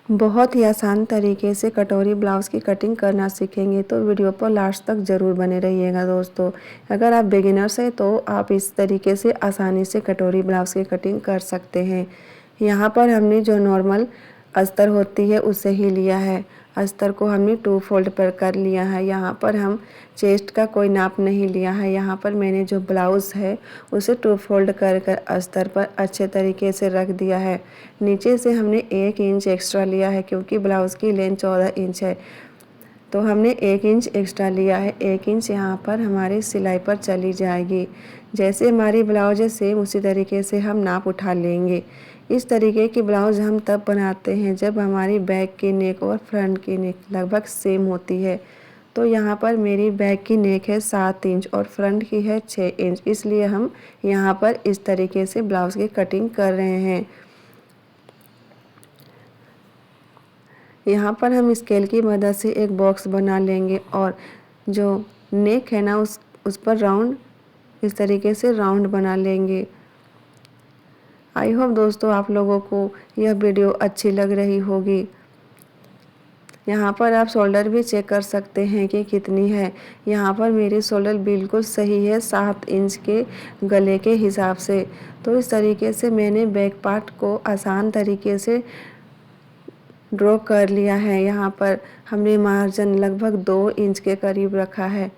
बहुत ही आसान तरीके से कटोरी ब्लाउज़ की कटिंग करना सीखेंगे तो वीडियो पर लास्ट तक ज़रूर बने रहिएगा दोस्तों। अगर आप बिगिनर्स हैं तो आप इस तरीके से आसानी से कटोरी ब्लाउज़ की कटिंग कर सकते हैं। यहाँ पर हमने जो नॉर्मल अस्तर होती है उसे ही लिया है। अस्तर को हमने 2 फोल्ड पर कर लिया है। यहाँ पर हम चेस्ट का कोई नाप नहीं लिया है। यहाँ पर मैंने जो ब्लाउज़ है उसे 2 फोल्ड कर कर अस्तर पर अच्छे तरीके से रख दिया है। नीचे से हमने 1 इंच एक्स्ट्रा लिया है क्योंकि ब्लाउज़ की लेंथ 14 इंच है, तो हमने 1 इंच एक्स्ट्रा लिया है। 1 इंच यहाँ पर हमारी सिलाई पर चली जाएगी। जैसे हमारी ब्लाउज है सेम उसी तरीके से हम नाप उठा लेंगे। इस तरीके की ब्लाउज हम तब बनाते हैं जब हमारी बैक की नेक और फ्रंट की नेक लगभग सेम होती है। तो यहाँ पर मेरी बैक की नेक है 7 इंच और फ्रंट की है 6 इंच, इसलिए हम यहाँ पर इस तरीके से ब्लाउज़ की कटिंग कर रहे हैं। यहाँ पर हम स्केल की मदद से एक बॉक्स बना लेंगे और जो नेक है ना उस पर राउंड इस तरीके से राउंड बना लेंगे। आई होप दोस्तों आप लोगों को यह वीडियो अच्छी लग रही होगी। यहाँ पर आप शोल्डर भी चेक कर सकते हैं कि कितनी है। यहाँ पर मेरी शोल्डर बिल्कुल सही है 7 इंच के गले के हिसाब से। तो इस तरीके से मैंने बैक पार्ट को आसान तरीके से ड्रॉ कर लिया है। यहाँ पर हमने मार्जिन लगभग 2 इंच के करीब रखा है।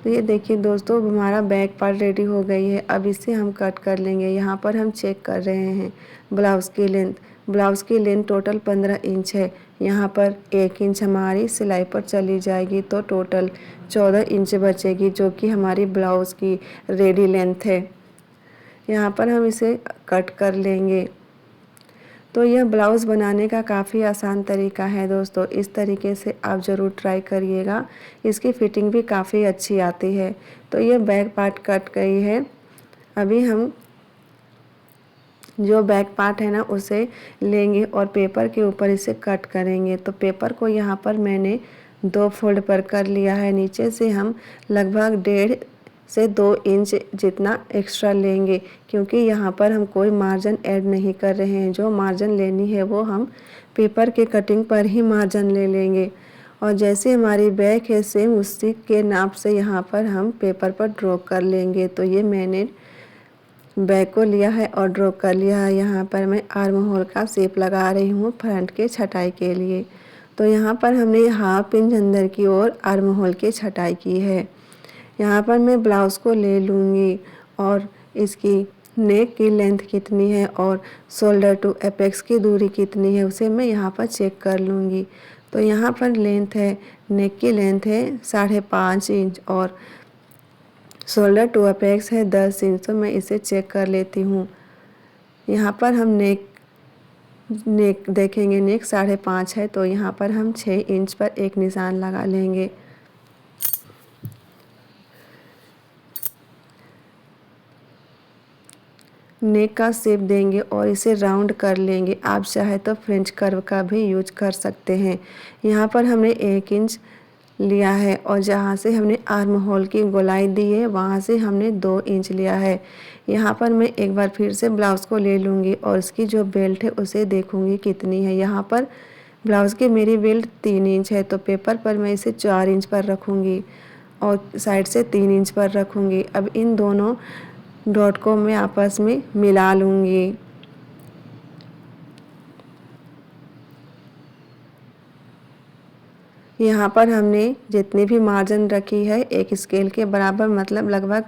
तो ये देखिए दोस्तों हमारा बैक पार्ट रेडी हो गई है। अब इसे हम कट कर लेंगे। यहाँ पर हम चेक कर रहे हैं ब्लाउज़ की लेंथ। ब्लाउज़ की लेंथ टोटल 15 इंच है। यहाँ पर 1 इंच हमारी सिलाई पर चली जाएगी तो टोटल 14 इंच बचेगी, जो कि हमारी ब्लाउज़ की रेडी लेंथ है। यहाँ पर हम इसे कट कर लेंगे। तो यह ब्लाउज़ बनाने का काफ़ी आसान तरीका है दोस्तों। इस तरीके से आप ज़रूर ट्राई करिएगा। इसकी फ़िटिंग भी काफ़ी अच्छी आती है। तो यह बैक पार्ट कट गई है। अभी हम जो बैक पार्ट है ना उसे लेंगे और पेपर के ऊपर इसे कट करेंगे। तो पेपर को यहाँ पर मैंने 2 फोल्ड पर कर लिया है। नीचे से हम लगभग 1.5 से 2 इंच जितना एक्स्ट्रा लेंगे, क्योंकि यहाँ पर हम कोई मार्जिन ऐड नहीं कर रहे हैं। जो मार्जिन लेनी है वो हम पेपर के कटिंग पर ही मार्जिन ले लेंगे। और जैसे हमारी बैक है सेम उसी के नाप से यहाँ पर हम पेपर पर ड्रॉ कर लेंगे। तो ये मैंने बैक को लिया है और ड्रॉ कर लिया है। यहाँ पर मैं आर्म होल का शेप लगा रही हूँ फ्रंट के छटाई के लिए। तो यहाँ पर हमने हाफ इंच अंदर की ओर आर्म होल की छटाई की है। यहाँ पर मैं ब्लाउज़ को ले लूँगी और इसकी नेक की लेंथ कितनी है और शोल्डर टू एपेक्स की दूरी कितनी है उसे मैं यहाँ पर चेक कर लूँगी। तो यहाँ पर लेंथ है, नेक की लेंथ है 5.5 इंच और शोल्डर टू एपेक्स है 10 इंच। तो मैं इसे चेक कर लेती हूँ। यहाँ पर हम नेक देखेंगे, नेक 5.5 है तो यहाँ पर हम 6 इंच पर एक निशान लगा लेंगे। नेक का शेप देंगे और इसे राउंड कर लेंगे। आप चाहे तो फ्रेंच कर्व का भी यूज कर सकते हैं। यहाँ पर हमने 1 इंच लिया है और जहाँ से हमने आर्म होल की गोलाई दी है वहाँ से हमने 2 इंच लिया है। यहाँ पर मैं एक बार फिर से ब्लाउज़ को ले लूँगी और इसकी जो बेल्ट है उसे देखूँगी कितनी है। यहाँ पर ब्लाउज़ की मेरी बेल्ट 3 इंच है तो पेपर पर मैं इसे 4 इंच पर रखूँगी और साइड से 3 इंच पर रखूँगी। अब इन दोनों डॉट को मैं आपस में मिला लूँगी। यहाँ पर हमने जितनी भी मार्जिन रखी है एक स्केल के बराबर, मतलब लगभग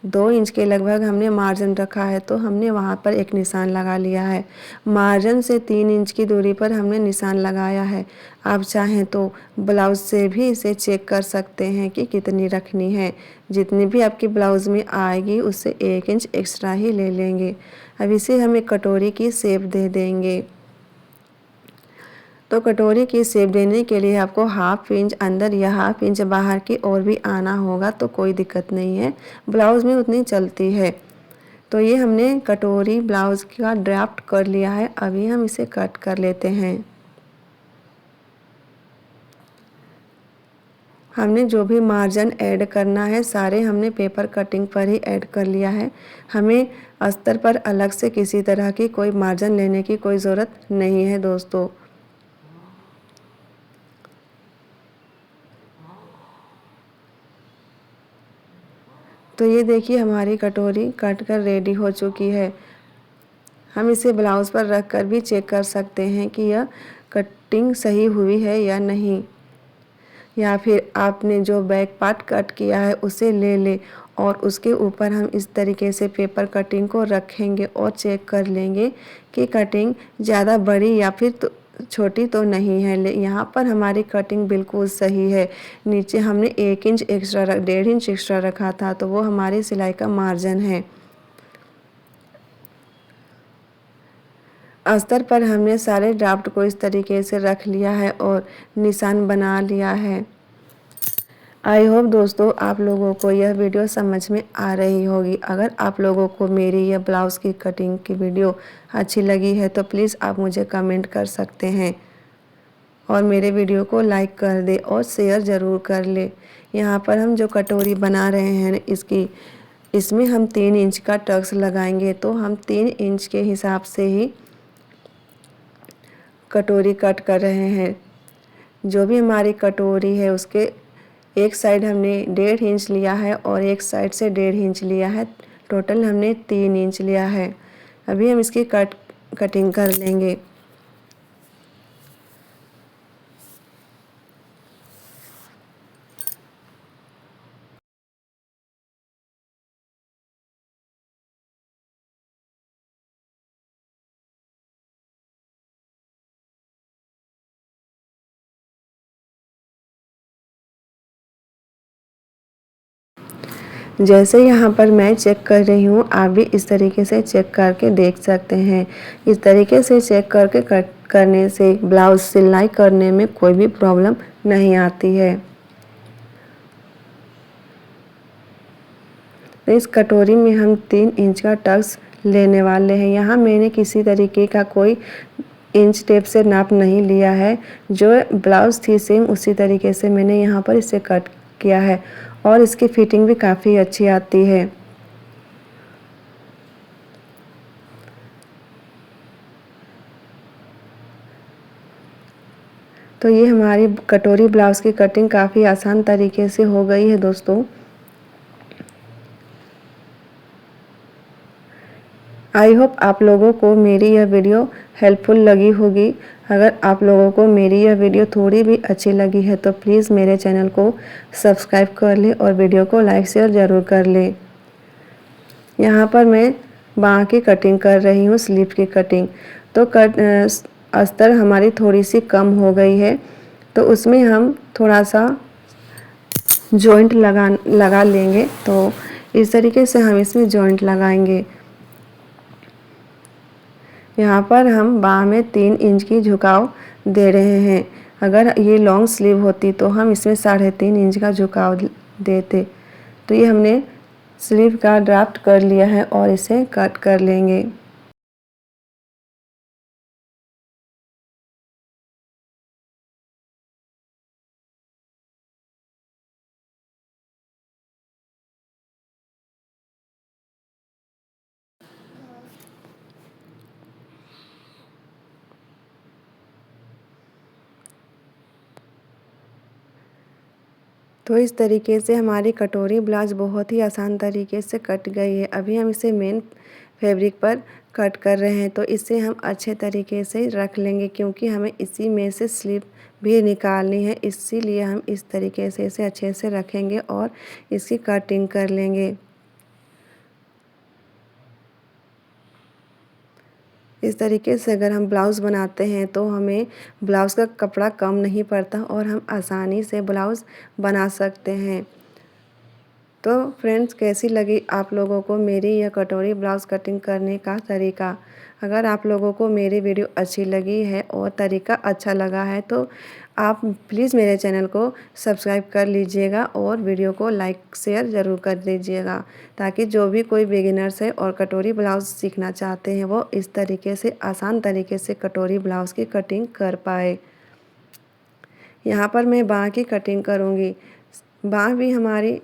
2 इंच के लगभग हमने मार्जिन रखा है, तो हमने वहाँ पर एक निशान लगा लिया है। मार्जिन से 3 इंच की दूरी पर हमने निशान लगाया है। आप चाहें तो ब्लाउज़ से भी इसे चेक कर सकते हैं कि कितनी रखनी है। जितनी भी आपकी ब्लाउज़ में आएगी उससे 1 इंच एक्स्ट्रा ही ले लेंगे। अब इसे हम एक कटोरी की शेप दे देंगे। तो कटोरी की शेप देने के लिए आपको हाफ इंच अंदर या हाफ इंच बाहर की ओर भी आना होगा, तो कोई दिक्कत नहीं है, ब्लाउज़ में उतनी चलती है। तो ये हमने कटोरी ब्लाउज़ का ड्राफ्ट कर लिया है। अभी हम इसे कट कर लेते हैं। हमने जो भी मार्जिन ऐड करना है सारे हमने पेपर कटिंग पर ही ऐड कर लिया है। हमें अस्तर पर अलग से किसी तरह की कोई मार्जिन लेने की कोई ज़रूरत नहीं है दोस्तों। तो ये देखिए हमारी कटोरी कट कर रेडी हो चुकी है। हम इसे ब्लाउज़ पर रख कर भी चेक कर सकते हैं कि यह कटिंग सही हुई है या नहीं, या फिर आपने जो बैक पार्ट कट किया है उसे ले ले और उसके ऊपर हम इस तरीके से पेपर कटिंग को रखेंगे और चेक कर लेंगे कि कटिंग ज़्यादा बड़ी या फिर छोटी तो नहीं है। यहाँ पर हमारी कटिंग बिल्कुल सही है। नीचे हमने 1 इंच एक्स्ट्रा 1.5 इंच एक्स्ट्रा रखा था, तो वो हमारी सिलाई का मार्जिन है। अस्तर पर हमने सारे ड्राफ्ट को इस तरीके से रख लिया है और निशान बना लिया है। आई होप दोस्तों आप लोगों को यह वीडियो समझ में आ रही होगी। अगर आप लोगों को मेरी यह ब्लाउज़ की कटिंग की वीडियो अच्छी लगी है तो प्लीज़ आप मुझे कमेंट कर सकते हैं और मेरे वीडियो को लाइक कर दे और शेयर ज़रूर कर ले। यहाँ पर हम जो कटोरी बना रहे हैं इसमें हम 3 इंच का टक्स लगाएंगे, तो हम 3 इंच के हिसाब से ही कटोरी कट कर रहे हैं। जो भी हमारी कटोरी है उसके एक साइड हमने 1.5 इंच लिया है और एक साइड से 1.5 इंच लिया है, टोटल हमने 3 इंच लिया है। अभी हम इसकी कटिंग कर लेंगे। जैसे यहाँ पर मैं चेक कर रही हूँ, आप भी इस तरीके से चेक करके देख सकते हैं। इस तरीके से चेक करके कट करने से ब्लाउज़ सिलाई करने में कोई भी प्रॉब्लम नहीं आती है। तो इस कटोरी में हम 3 इंच का टक्स लेने वाले हैं। यहाँ मैंने किसी तरीके का कोई इंच टेप से नाप नहीं लिया है। जो ब्लाउज़ थी सेम उसी तरीके से मैंने यहाँ पर इसे कट किया है और इसकी फिटिंग भी काफ़ी अच्छी आती है। तो ये हमारी कटोरी ब्लाउज़ की कटिंग काफ़ी आसान तरीके से हो गई है दोस्तों। आई होप आप लोगों को मेरी यह वीडियो हेल्पफुल लगी होगी। अगर आप लोगों को मेरी यह वीडियो थोड़ी भी अच्छी लगी है तो प्लीज़ मेरे चैनल को सब्सक्राइब कर ले और वीडियो को लाइक शेयर ज़रूर कर ले। यहाँ पर मैं बाँह की कटिंग कर रही हूँ, स्लीव की कटिंग। तो अस्तर हमारी थोड़ी सी कम हो गई है, तो उसमें हम थोड़ा सा जॉइंट लगा लेंगे। तो इस तरीके से हम इसमें जॉइंट लगाएंगे। यहाँ पर हम बाँह में 3 इंच की झुकाव दे रहे हैं। अगर ये लॉन्ग स्लीव होती तो हम इसमें 3.5 इंच का झुकाव देते। तो ये हमने स्लीव का ड्राफ्ट कर लिया है और इसे कट कर लेंगे। तो इस तरीके से हमारी कटोरी ब्लाउज बहुत ही आसान तरीके से कट गई है। अभी हम इसे मेन फैब्रिक पर कट कर रहे हैं, तो इसे हम अच्छे तरीके से रख लेंगे क्योंकि हमें इसी में से स्लिप भी निकालनी है। इसीलिए हम इस तरीके से इसे अच्छे से रखेंगे और इसकी कटिंग कर लेंगे। इस तरीके से अगर हम ब्लाउज़ बनाते हैं तो हमें ब्लाउज़ का कपड़ा कम नहीं पड़ता और हम आसानी से ब्लाउज़ बना सकते हैं। तो फ्रेंड्स, कैसी लगी आप लोगों को मेरी यह कटोरी ब्लाउज़ कटिंग करने का तरीका? अगर आप लोगों को मेरी वीडियो अच्छी लगी है और तरीका अच्छा लगा है तो आप प्लीज़ मेरे चैनल को सब्सक्राइब कर लीजिएगा और वीडियो को लाइक शेयर ज़रूर कर दीजिएगा, ताकि जो भी कोई बिगिनर्स है और कटोरी ब्लाउज़ सीखना चाहते हैं वो इस तरीके से आसान तरीके से कटोरी ब्लाउज़ की कटिंग कर पाए। यहाँ पर मैं बाँह की कटिंग करूँगी, बाँह भी हमारी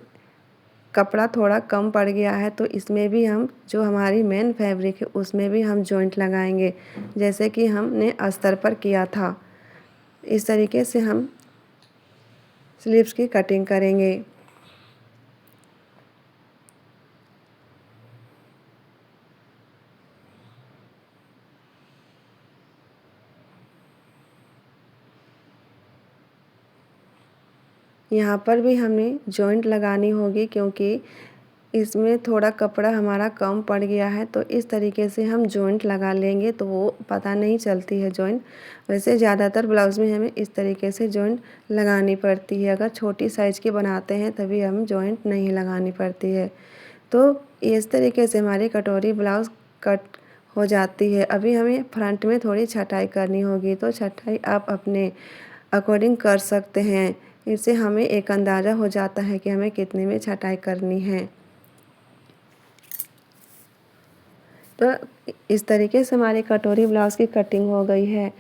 कपड़ा थोड़ा कम पड़ गया है, तो इसमें भी हम जो हमारी मेन फैब्रिक है उसमें भी हम जॉइंट लगाएंगे, जैसे कि हमने अस्तर पर किया था। इस तरीके से हम स्लीव्स की कटिंग करेंगे। यहाँ पर भी हमें जॉइंट लगानी होगी, क्योंकि इसमें थोड़ा कपड़ा हमारा कम पड़ गया है, तो इस तरीके से हम जॉइंट लगा लेंगे तो वो पता नहीं चलती है जॉइंट। वैसे ज़्यादातर ब्लाउज़ में हमें इस तरीके से जॉइंट लगानी पड़ती है, अगर छोटी साइज़ की बनाते हैं तभी हम जॉइंट नहीं लगानी पड़ती है। तो इस तरीके से हमारी कटोरी ब्लाउज़ कट हो जाती है। अभी हमें फ्रंट में थोड़ी छटाई करनी होगी, तो छटाई आप अपने अकॉर्डिंग कर सकते हैं। इससे हमें एक अंदाज़ा हो जाता है कि हमें कितने में छटाई करनी है। तो इस तरीके से हमारी कटोरी ब्लाउज़ की कटिंग हो गई है।